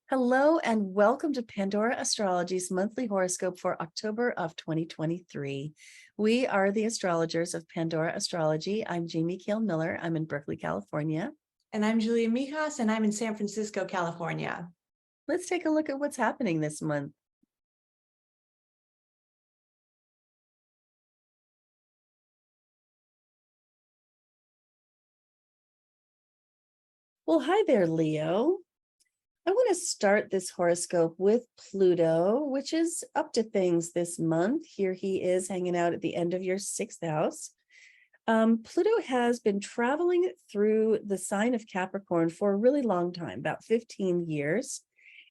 Hello and welcome to Pandora Astrology's monthly horoscope for October of 2023. We are the astrologers of Pandora Astrology. I'm Jamie Kale Miller. I'm in Berkeley, California. And I'm Julia Mijas, and I'm in San Francisco, California. Let's take a look at what's happening this month. Well, hi there, Leo. I want to start this horoscope with Pluto, which is up to things this month. Here he is hanging out at the end of your sixth house. Pluto has been traveling through the sign of Capricorn for a really long time, about 15 years,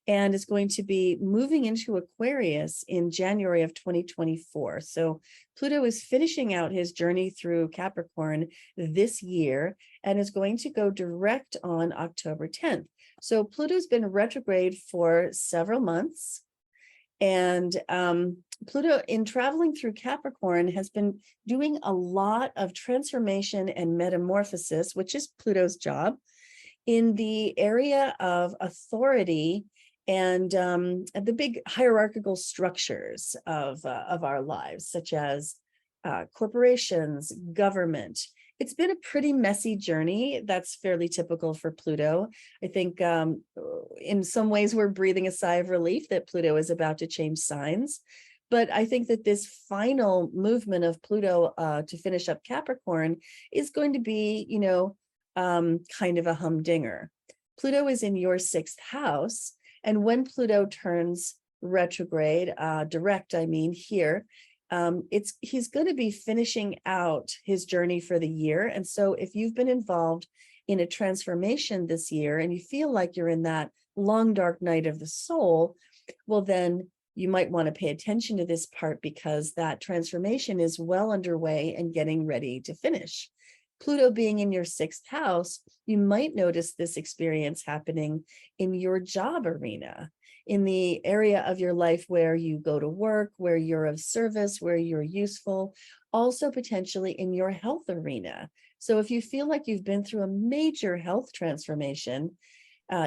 and is going to be moving into Aquarius in January of 2024. So Pluto is finishing out his journey through Capricorn this year and is going to go direct on October 10th. So Pluto's been retrograde for several months. And Pluto, in traveling through Capricorn, has been doing a lot of transformation and metamorphosis, which is Pluto's job, in the area of authority and the big hierarchical structures of our lives, such as corporations, government. It's been a pretty messy journey. That's fairly typical for Pluto. I think in some ways we're breathing a sigh of relief that Pluto is about to change signs. But I think that this final movement of Pluto to finish up Capricorn is going to be, kind of a humdinger. Pluto is in your sixth house. And when Pluto turns retrograde, direct, I mean here, he's going to be finishing out his journey for the year. And so if you've been involved in a transformation this year and you feel like you're in that long, dark night of the soul, well, then you might want to pay attention to this part because that transformation is well underway and getting ready to finish. Pluto being in your sixth house, you might notice this experience happening in your job arena, in the area of your life where you go to work, where you're of service, where you're useful, also potentially in your health arena. So if you feel like you've been through a major health transformation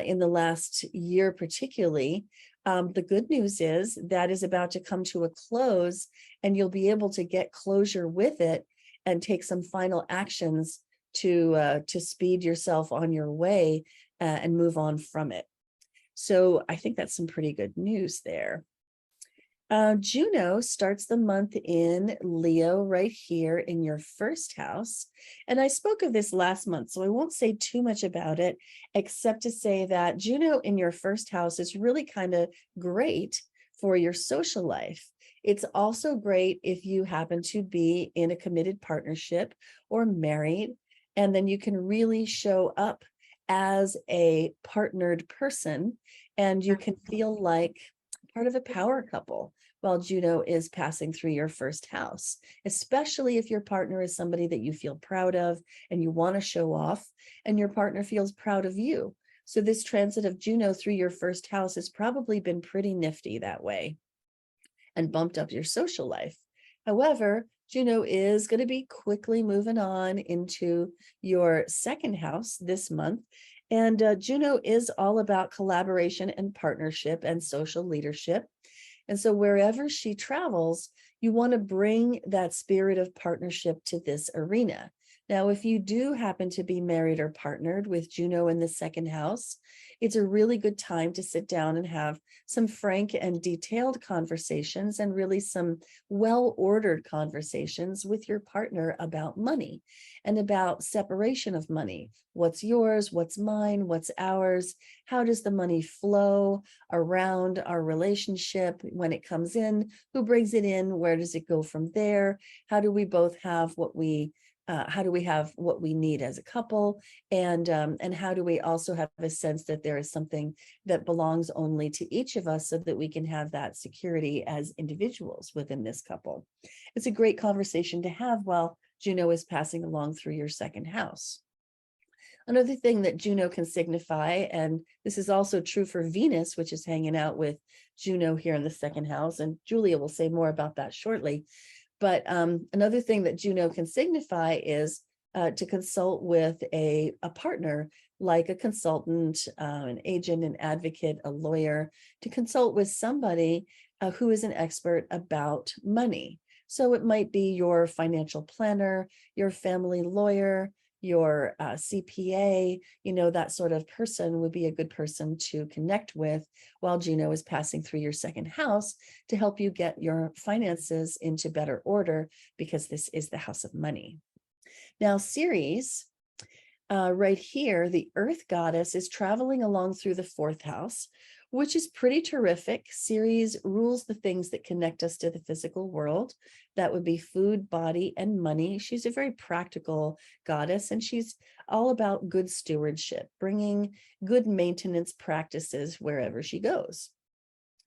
in the last year particularly, the good news is that is about to come to a close and you'll be able to get closure with it and take some final actions to speed yourself on your way and move on from it. So I think that's some pretty good news there. Juno starts the month in Leo right here in your first house. And I spoke of this last month, so I won't say too much about it, except to say that Juno in your first house is really kind of great for your social life. It's also great if you happen to be in a committed partnership or married, and then you can really show up as a partnered person, and you can feel like part of a power couple while Juno is passing through your first house, especially if your partner is somebody that you feel proud of and you want to show off, and your partner feels proud of you. So this transit of Juno through your first house has probably been pretty nifty that way and bumped up your social life. However, Juno is going to be quickly moving on into your second house this month. And Juno is all about collaboration and partnership and social leadership. And so wherever she travels, you want to bring that spirit of partnership to this arena. Now, if you do happen to be married or partnered with Juno in the second house, it's a really good time to sit down and have some frank and detailed conversations and really some well-ordered conversations with your partner about money and about separation of money. What's yours? What's mine? What's ours? How does the money flow around our relationship when it comes in? Who brings it in? Where does it go from there? How do we both have what we need as a couple, and how do we also have a sense that there is something that belongs only to each of us so that we can have that security as individuals within this couple? It's a great conversation to have while Juno is passing along through your second house. Another thing that Juno can signify, and this is also true for Venus, which is hanging out with Juno here in the second house, and Julia will say more about that shortly. But another thing that Juno can signify is to consult with a partner, like a consultant, an agent, an advocate, a lawyer, to consult with somebody who is an expert about money. So it might be your financial planner, your family lawyer, your CPA, that sort of person would be a good person to connect with while Juno is passing through your second house to help you get your finances into better order, because this is the house of money. Now, Ceres, right here, the Earth goddess is traveling along through the fourth house, which is pretty terrific. Ceres rules the things that connect us to the physical world. That would be food, body, and money. She's a very practical goddess, and she's all about good stewardship, bringing good maintenance practices wherever she goes.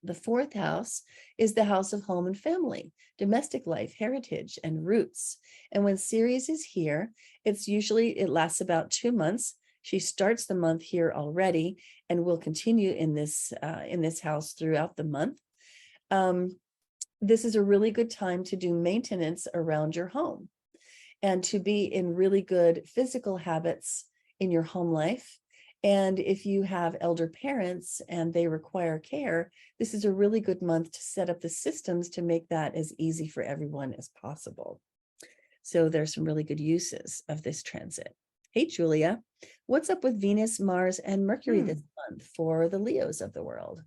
The fourth house is the house of home and family, domestic life, heritage, and roots. And when Ceres is here, it lasts about 2 months. She starts the month here already and will continue in this house throughout the month. This is a really good time to do maintenance around your home and to be in really good physical habits in your home life. And if you have elder parents and they require care, this is a really good month to set up the systems to make that as easy for everyone as possible. So there's some really good uses of this transit. Hey, Julia, what's up with Venus, Mars, and Mercury this month for the Leos of the world?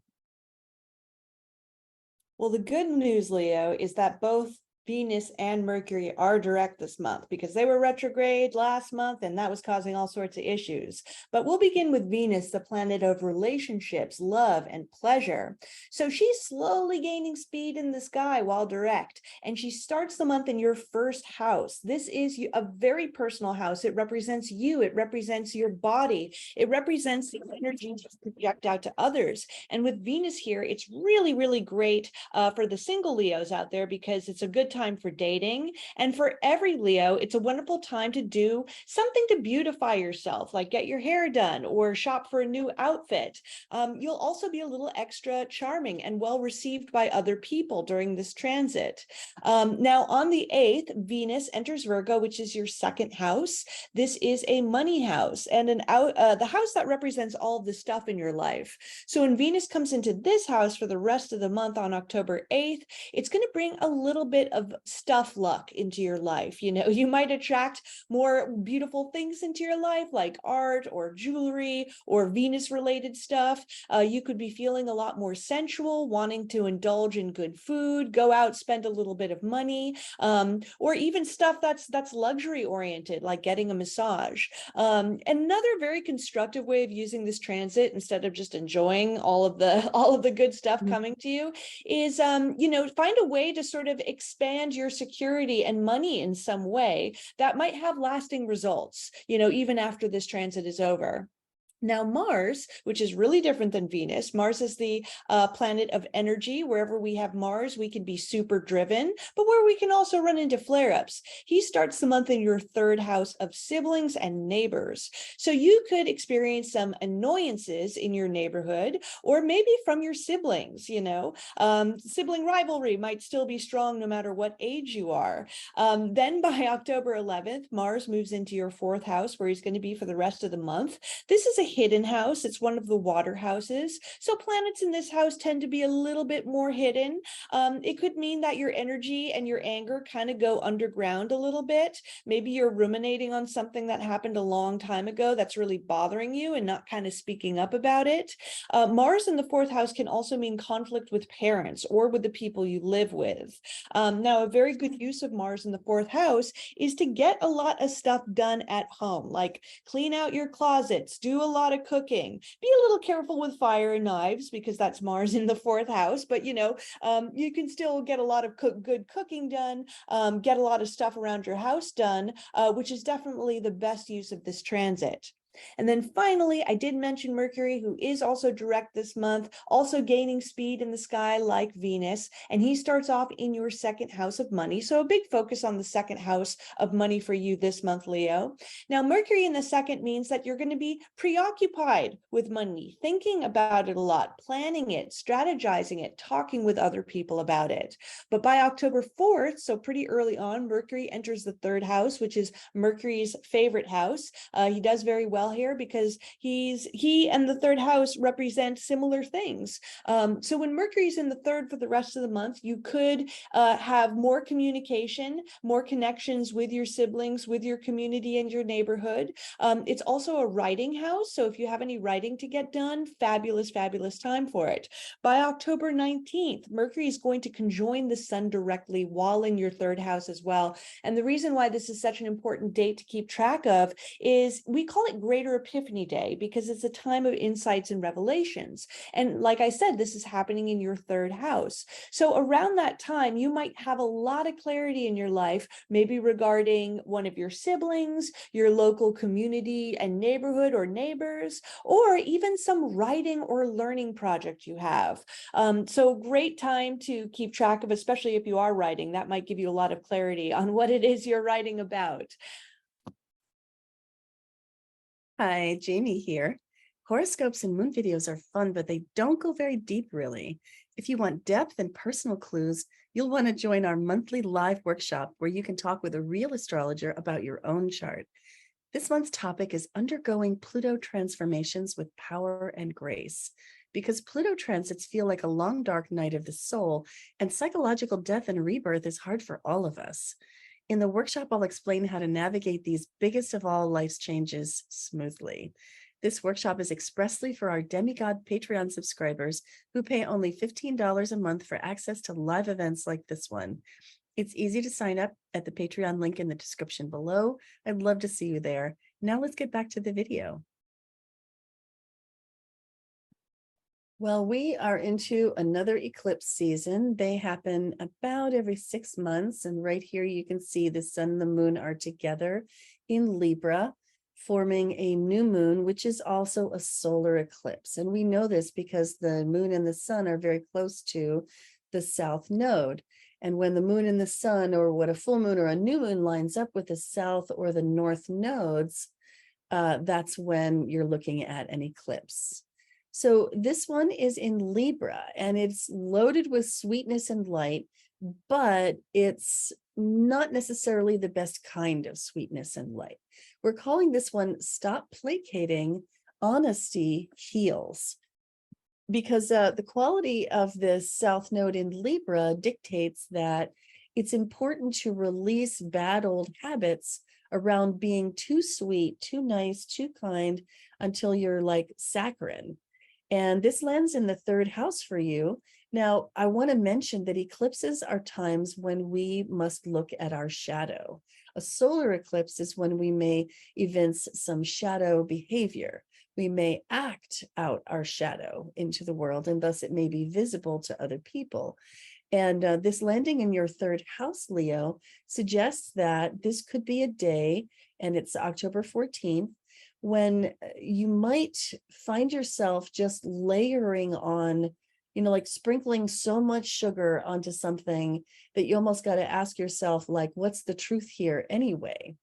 Well, the good news, Leo, is that both Venus and Mercury are direct this month because they were retrograde last month and that was causing all sorts of issues. But we'll begin with Venus, the planet of relationships, love, and pleasure. So she's slowly gaining speed in the sky while direct, and she starts the month in your first house. This is a very personal house. It represents you. It represents your body. It represents the energy to project out to others. And with Venus here, it's really, really great for the single Leos out there because it's a good time for dating. And for every Leo, it's a wonderful time to do something to beautify yourself, like get your hair done or shop for a new outfit. You'll also be a little extra charming and well received by other people during this transit. Now, on the 8th, Venus enters Virgo, which is your second house. This is a money house and the house that represents all of the stuff in your life. So when Venus comes into this house for the rest of the month on October 8th, it's going to bring a little bit of stuff luck into your life. You might attract more beautiful things into your life, like art or jewelry or Venus related stuff. You could be feeling a lot more sensual, wanting to indulge in good food, go out, spend a little bit of money, or even stuff that's luxury oriented, like getting a massage. Another very constructive way of using this transit, instead of just enjoying all of the good stuff coming to you, is find a way to sort of expand your security and money in some way that might have lasting results, even after this transit is over. Now, Mars, which is really different than Venus, Mars is the planet of energy. Wherever we have Mars, we can be super driven, but where we can also run into flare-ups. He starts the month in your third house of siblings and neighbors. So you could experience some annoyances in your neighborhood, or maybe from your siblings, sibling rivalry might still be strong no matter what age you are. Then by October 11th, Mars moves into your fourth house where he's going to be for the rest of the month. This is a hidden house. It's one of the water houses. So planets in this house tend to be a little bit more hidden. It could mean that your energy and your anger kind of go underground a little bit. Maybe you're ruminating on something that happened a long time ago that's really bothering you and not kind of speaking up about it. Mars in the fourth house can also mean conflict with parents or with the people you live with. Now, a very good use of Mars in the fourth house is to get a lot of stuff done at home, like clean out your closets, do a lot of cooking, be a little careful with fire and knives because that's Mars in the fourth house, but you can still get a lot of good cooking done, get a lot of stuff around your house done, which is definitely the best use of this transit. And then finally, I did mention Mercury, who is also direct this month, also gaining speed in the sky like Venus. And he starts off in your second house of money. So a big focus on the second house of money for you this month, Leo. Now, Mercury in the second means that you're going to be preoccupied with money, thinking about it a lot, planning it, strategizing it, talking with other people about it. But by October 4th, so pretty early on, Mercury enters the third house, which is Mercury's favorite house. He does very well here because he and the third house represent similar things. So when Mercury's in the third for the rest of the month, you could have more communication, more connections with your siblings, with your community and your neighborhood. It's also a writing house. So if you have any writing to get done, fabulous, fabulous time for it. By October 19th, Mercury is going to conjoin the sun directly while in your third house as well. And the reason why this is such an important date to keep track of is we call it Greater Epiphany Day because it's a time of insights and revelations. And like I said, this is happening in your third house. So around that time, you might have a lot of clarity in your life, maybe regarding one of your siblings, your local community and neighborhood or neighbors, or even some writing or learning project you have. So great time to keep track of, especially if you are writing. That might give you a lot of clarity on what it is you're writing about. Hi, Jamie here. Horoscopes and moon videos are fun, but they don't go very deep, really. If you want depth and personal clues, you'll want to join our monthly live workshop where you can talk with a real astrologer about your own chart. This month's topic is undergoing Pluto transformations with power and grace. Because Pluto transits feel like a long, dark night of the soul, and psychological death and rebirth is hard for all of us. In the workshop, I'll explain how to navigate these biggest of all life's changes smoothly. This workshop is expressly for our Demigod Patreon subscribers who pay only $15 a month for access to live events like this one. It's easy to sign up at the Patreon link in the description below. I'd love to see you there. Now let's get back to the video. Well, we are into another eclipse season. They happen about every 6 months. And right here, you can see the sun and the moon are together in Libra, forming a new moon, which is also a solar eclipse. And we know this because the moon and the sun are very close to the south node. And when the moon and the sun, or what a full moon or a new moon lines up with the south or the north nodes, that's when you're looking at an eclipse. So this one is in Libra, and it's loaded with sweetness and light, but it's not necessarily the best kind of sweetness and light. We're calling this one Stop Placating, Honesty Heals. Because the quality of this south node in Libra dictates that it's important to release bad old habits around being too sweet, too nice, too kind, until you're like saccharine. And this lands in the third house for you. Now, I want to mention that eclipses are times when we must look at our shadow. A solar eclipse is when we may evince some shadow behavior. We may act out our shadow into the world, and thus it may be visible to other people. And this landing in your third house, Leo, suggests that this could be a day, and it's October 14th, when you might find yourself just layering on, like sprinkling so much sugar onto something that you almost got to ask yourself, like, what's the truth here anyway?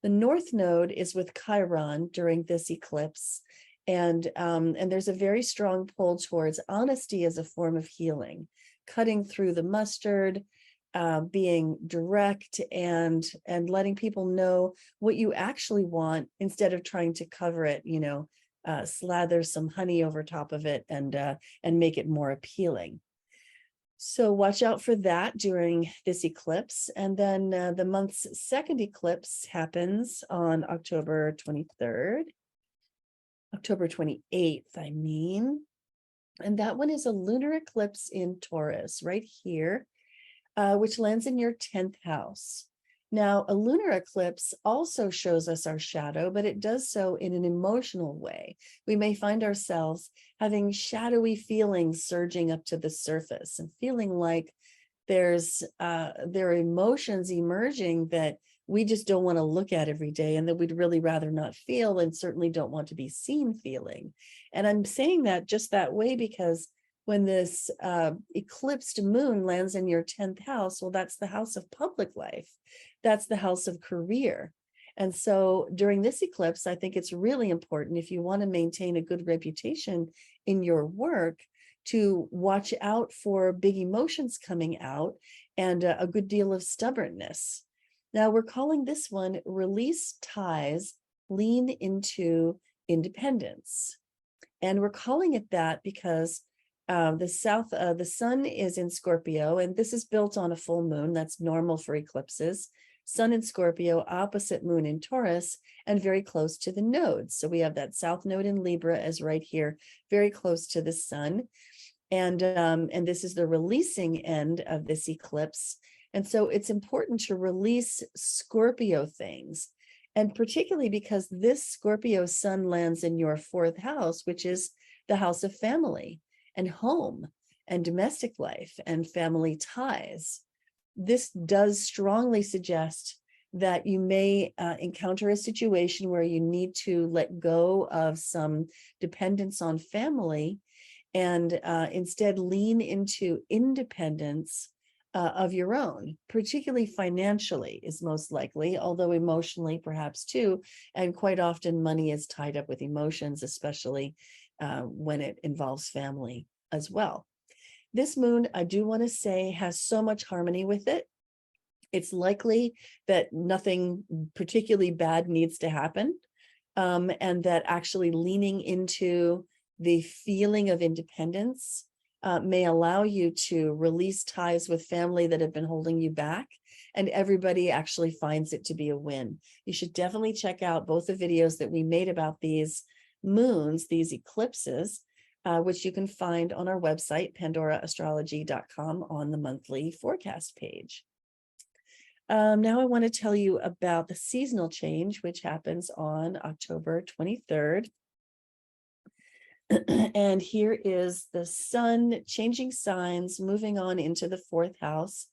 The North Node is with Chiron during this eclipse, and there's a very strong pull towards honesty as a form of healing, cutting through the mustard, being direct and letting people know what you actually want instead of trying to cover it, slather some honey over top of it and make it more appealing. So watch out for that during this eclipse. And then the month's second eclipse happens on October 23rd, October 28th, I mean. And that one is a lunar eclipse in Taurus right here, which lands in your 10th house. Now, a lunar eclipse also shows us our shadow, but it does so in an emotional way. We may find ourselves having shadowy feelings surging up to the surface and feeling like there are emotions emerging that we just don't want to look at every day, and that we'd really rather not feel, and certainly don't want to be seen feeling. And I'm saying that just that way because when this eclipsed moon lands in your 10th house, well, that's the house of public life. That's the house of career. And so during this eclipse, I think it's really important, if you want to maintain a good reputation in your work, to watch out for big emotions coming out and a good deal of stubbornness. Now we're calling this one Release Ties, Lean into Independence. And we're calling it that because the sun is in Scorpio, and this is built on a full moon. That's normal for eclipses. Sun in Scorpio, opposite moon in Taurus, and very close to the nodes. So we have that south node in Libra as right here, very close to the sun. And this is the releasing end of this eclipse. And so it's important to release Scorpio things. And particularly because this Scorpio sun lands in your 4th house, which is the house of family and home and domestic life and family ties. This does strongly suggest that you may encounter a situation where you need to let go of some dependence on family and instead lean into independence of your own, particularly financially is most likely, although emotionally perhaps too. And quite often money is tied up with emotions, especially when it involves family as well. This moon, I do want to say, has so much harmony with it. It's likely that nothing particularly bad needs to happen, and that actually leaning into the feeling of independence may allow you to release ties with family that have been holding you back, and everybody actually finds it to be a win. You should definitely check out both the videos that we made about these moons, these eclipses, which you can find on our website, pandoraastrology.com, on the monthly forecast page. Now I want to tell you about the seasonal change, which happens on October 23rd. And here is the sun changing signs, moving on into the 4th house.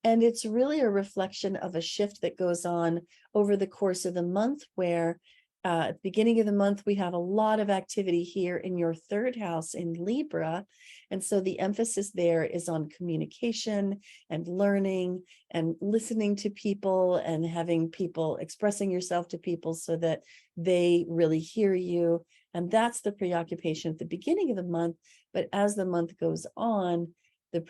And it's really a reflection of a shift that goes on over the course of the month, where at the beginning of the month, we have a lot of activity here in your 3rd house in Libra. And so the emphasis there is on communication and learning and listening to people and having people, expressing yourself to people so that they really hear you. And that's the preoccupation at the beginning of the month. But as the month goes on, the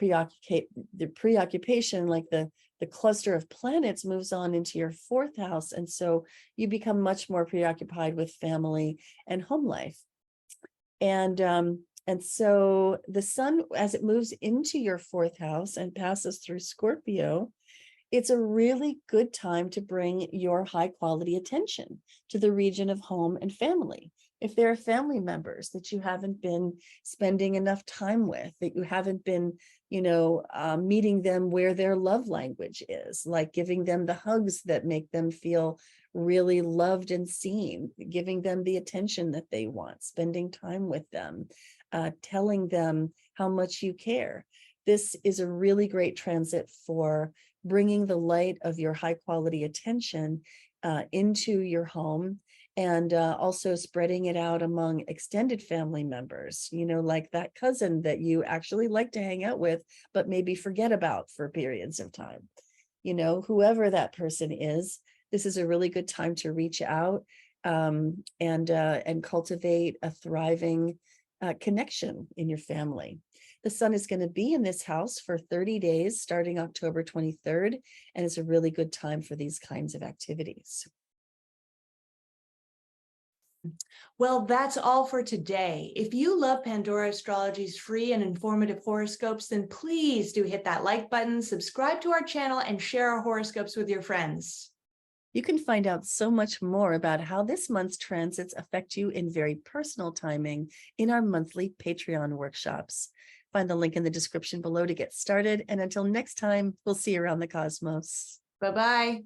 preoccupation, like the cluster of planets, moves on into your 4th house. And so you become much more preoccupied with family and home life. And so the sun, as it moves into your 4th house and passes through Scorpio, it's a really good time to bring your high quality attention to the region of home and family. If there are family members that you haven't been spending enough time with, that you haven't been, meeting them where their love language is, like giving them the hugs that make them feel really loved and seen, giving them the attention that they want, spending time with them, telling them how much you care. This is a really great transit for bringing the light of your high quality attention into your home, and also spreading it out among extended family members, like that cousin that you actually like to hang out with, but maybe forget about for periods of time. Whoever that person is, this is a really good time to reach out and cultivate a thriving connection in your family. The sun is going to be in this house for 30 days, starting October 23rd, and it's a really good time for these kinds of activities. Well, that's all for today. If you love Pandora Astrology's free and informative horoscopes, then please do hit that like button, subscribe to our channel, and share our horoscopes with your friends. You can find out so much more about how this month's transits affect you in very personal timing in our monthly Patreon workshops. Find the link in the description below to get started. And until next time, we'll see you around the cosmos. Bye-bye.